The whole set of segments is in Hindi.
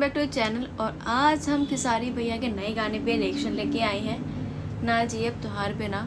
Back to channel. और आज हम खेसारी भैया के नए गाने पे रिएक्शन लेके आए हैं, ना जी अब त्योहार पे ना।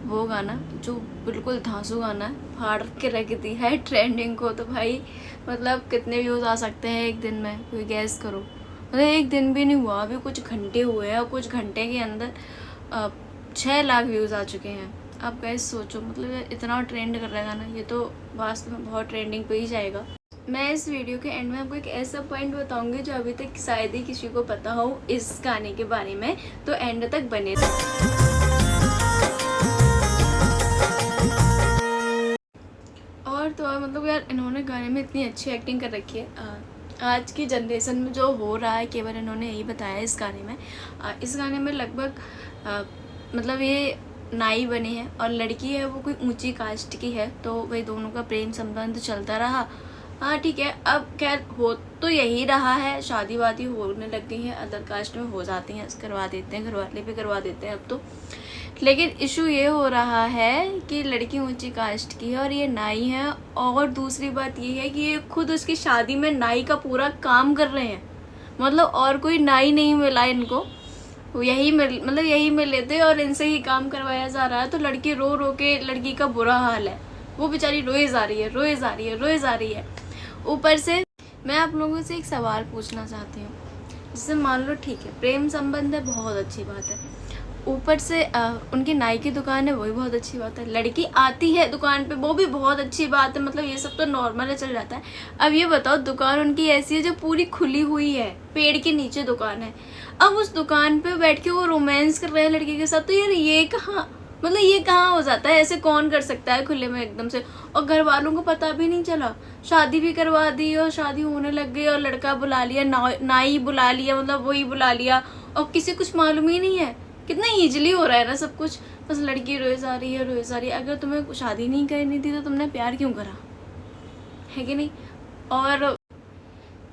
वो गाना जो बिल्कुल धांसू गाना है, फाड़ के रख दी है ट्रेंडिंग को। तो भाई मतलब कितने व्यूज़ आ सकते हैं एक दिन में, कोई गैस करो। मतलब एक दिन भी नहीं हुआ, अभी कुछ घंटे हुए हैं और कुछ घंटे के अंदर 6 लाख व्यूज़ आ चुके हैं। आप गैस सोचो, मतलब इतना ट्रेंड कर रहा है गाना, ये तो वास्तव में बहुत ट्रेंडिंग पे ही जाएगा। मैं इस वीडियो के एंड में आपको एक ऐसा पॉइंट बताऊंगी जो अभी तक शायद ही किसी को पता हो इस गाने के बारे में, तो एंड तक बने रहे। और तो और मतलब यार इन्होंने गाने में इतनी अच्छी एक्टिंग कर रखी है। आज की जनरेशन में जो हो रहा है केवल इन्होंने यही बताया इस गाने में। इस गाने में लगभग मतलब ये नाई बने हैं और लड़की है वो कोई ऊंची कास्ट की है, तो वही दोनों का प्रेम संबंध चलता रहा। हाँ ठीक है, अब खैर हो तो यही रहा है, शादी वादी होने लग गई है, अदर कास्ट में हो जाती हैं, करवा देते हैं, घर वाले भी करवा देते हैं अब तो। लेकिन इशू ये हो रहा है कि लड़की ऊंची कास्ट की है और ये नाई है। और दूसरी बात ये है कि ये खुद उसकी शादी में नाई का पूरा काम कर रहे हैं। मतलब और कोई नाई नहीं मिला इनको, यही मिल लेते और इनसे ही काम करवाया जा रहा है। तो लड़की रो रो के लड़की का बुरा हाल है, वो बेचारी रोए जा रही है। ऊपर से मैं आप लोगों से एक सवाल पूछना चाहती हूँ। जैसे मान लो ठीक है, प्रेम संबंध है, बहुत अच्छी बात है। ऊपर से उनकी नाई की दुकान है, वही बहुत अच्छी बात है। लड़की आती है दुकान पे, वो भी बहुत अच्छी बात है। मतलब ये सब तो नॉर्मल है, चल जाता है। अब ये बताओ, दुकान उनकी ऐसी है जो पूरी खुली हुई है, पेड़ के नीचे दुकान है। अब उस दुकान पे बैठ के वो रोमांस कर रहे हैं लड़की के साथ, तो यार ये कहाँ हो जाता है? ऐसे कौन कर सकता है खुले में एकदम से? और घर वालों को पता भी नहीं चला, शादी भी करवा दी और शादी होने लग गई और लड़का बुला लिया, नाई बुला लिया, मतलब वही बुला लिया, और किसी कुछ मालूम ही नहीं है। कितना ईजिली हो रहा है ना सब कुछ। बस लड़की रोए जा रही है। अगर तुम्हें शादी नहीं करनी थी तो तुमने प्यार क्यों करा, है कि नहीं? और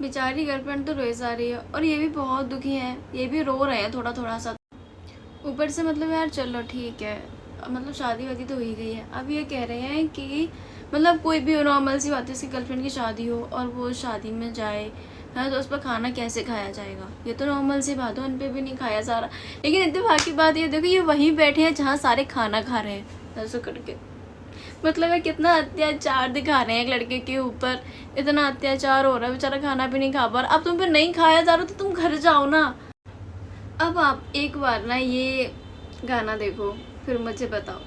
बेचारी गर्लफ्रेंड तो रोए जा रही है और ये भी बहुत दुखी है, ये भी रो रहे हैं थोड़ा सा। ऊपर से मतलब यार चलो ठीक है, मतलब शादी वादी तो हो ही गई है। अब ये कह रहे हैं कि मतलब कोई भी नॉर्मल सी बात है, उसकी गर्लफ्रेंड की शादी हो और वो शादी में जाए, है तो उस पर खाना कैसे खाया जाएगा? ये तो नॉर्मल सी बात है, उन पर भी नहीं खाया जा रहा। लेकिन इत्तेफाक की बात ये देखो, ये वहीं बैठे हैं जहाँ सारे खाना खा रहे हैं ऐसे करके। मतलब है कितना अत्याचार दिखा रहे हैं एक लड़के के ऊपर, इतना अत्याचार हो रहा है, बेचारा खाना भी नहीं खा पा रहा। अब तुम पे नहीं खाया जा रहा तो तुम घर जाओ ना। अब आप एक बार ना ये गाना देखो, फिर मुझे बताओ।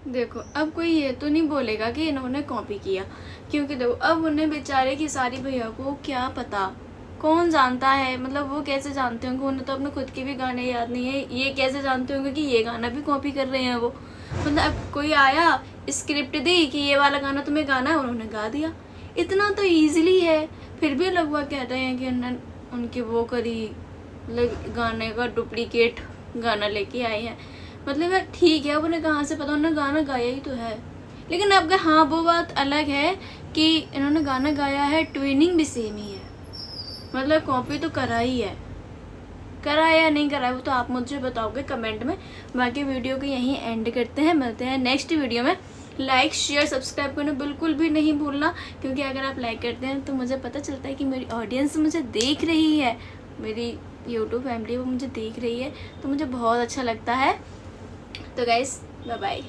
देखो अब कोई ये तो नहीं बोलेगा कि इन्होंने कॉपी किया, क्योंकि देखो अब उन्हें बेचारे खेसारी भैया को क्या पता, कौन जानता है? मतलब वो कैसे जानते होंगे? उन्हें तो अपने खुद के भी गाने याद नहीं है, ये कैसे जानते होंगे कि ये गाना भी कॉपी कर रहे हैं वो? मतलब अब कोई आया, स्क्रिप्ट दी कि ये वाला गाना तुम्हें गाना है, उन्होंने गा दिया। इतना तो ईजिली है। फिर भी लोग वो कहते हैं कि उनकी वो करी, गाने का डुप्लीकेट गाना लेके आए हैं। मतलब यार ठीक है, अब उन्हें कहाँ से पता, उन्होंने गाना गाया ही तो है। लेकिन अब हाँ वो बात अलग है कि इन्होंने गाना गाया है, ट्विनिंग भी सेम ही है, मतलब कॉपी तो करा ही है। करा या नहीं करा वो तो आप मुझे बताओगे कमेंट में। बाकी वीडियो को यहीं एंड करते हैं, मिलते हैं नेक्स्ट वीडियो में। लाइक शेयर सब्सक्राइब करना बिल्कुल भी नहीं भूलना, क्योंकि अगर आप लाइक करते हैं तो मुझे पता चलता है कि मेरी ऑडियंस मुझे देख रही है, मेरी यूट्यूब फैमिली वो मुझे देख रही है, तो मुझे बहुत अच्छा लगता है। तो गाइस बाय बाय।